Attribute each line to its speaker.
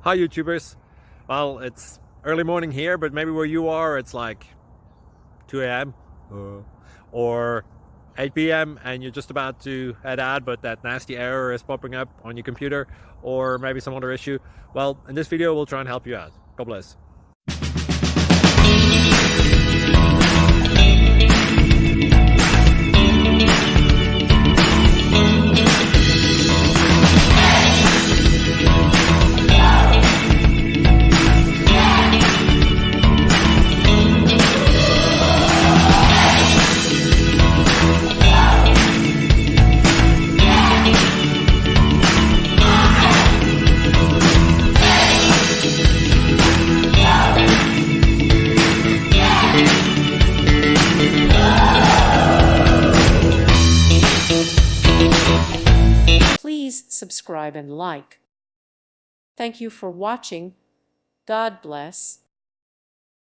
Speaker 1: Hi YouTubers. Well, it's early morning here, but maybe where you are it's like 2 a.m. or 8 p.m. and you're just about to head out, but that nasty error is popping up on your computer, or maybe some other issue. Well, in this video we'll try and help you out. God bless.
Speaker 2: Please subscribe and like. Thank you for watching. God bless.